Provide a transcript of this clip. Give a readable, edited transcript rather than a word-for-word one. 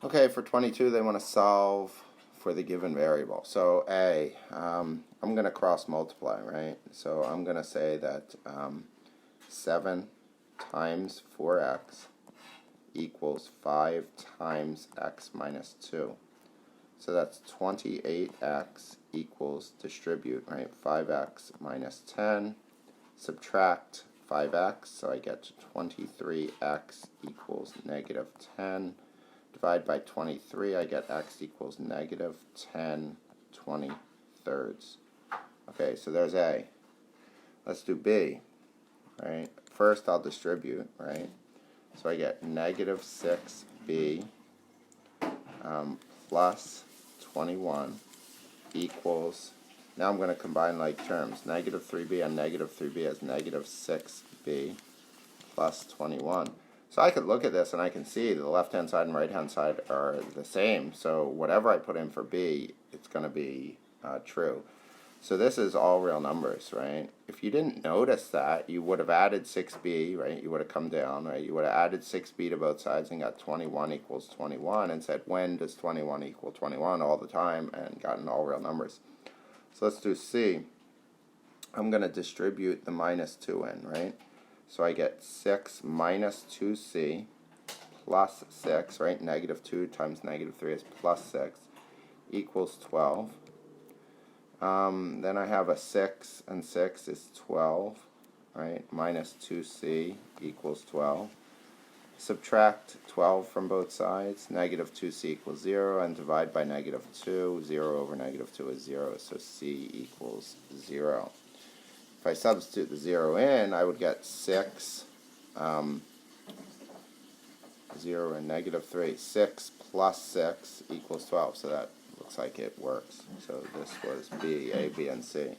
Okay, for 22, they want to solve for the given variable. So A, I'm going to cross multiply, right? So I'm going to say that 7 times 4x equals 5 times x minus 2. So that's 28x equals distribute, right? 5x minus 10, subtract 5x, so I get 23x equals negative 10. Divide by 23, I get x equals negative 10 23rds. Okay, so there's A. Let's do B, right? First I'll distribute, right? So I get negative 6b plus 21 equals, now I'm going to combine like terms. Negative 3b and negative 3b is negative 6b plus 21. So I could look at this and I can see the left-hand side and right-hand side are the same. So whatever I put in for B, it's going to be true. So this is all real numbers, right? If you didn't notice that, you would have added 6b, right? You would have come down, right? You would have added 6b to both sides and got 21 equals 21 and said, when does 21 equal 21 all the time, and gotten all real numbers. So let's do C. I'm going to distribute the minus 2 in, right? So I get 6 minus 2c plus 6, right? Negative 2 times negative 3 is plus 6 equals 12. Then I have a 6, and 6 is 12, right? Minus 2c equals 12. Subtract 12 from both sides. Negative 2c equals 0, and divide by negative 2. 0 over negative 2 is 0, so c equals 0. If I substitute the 0 in, I would get 6, 0 and negative 3. 6 plus 6 equals 12, so that looks like it works. So this was B, A, B, and C.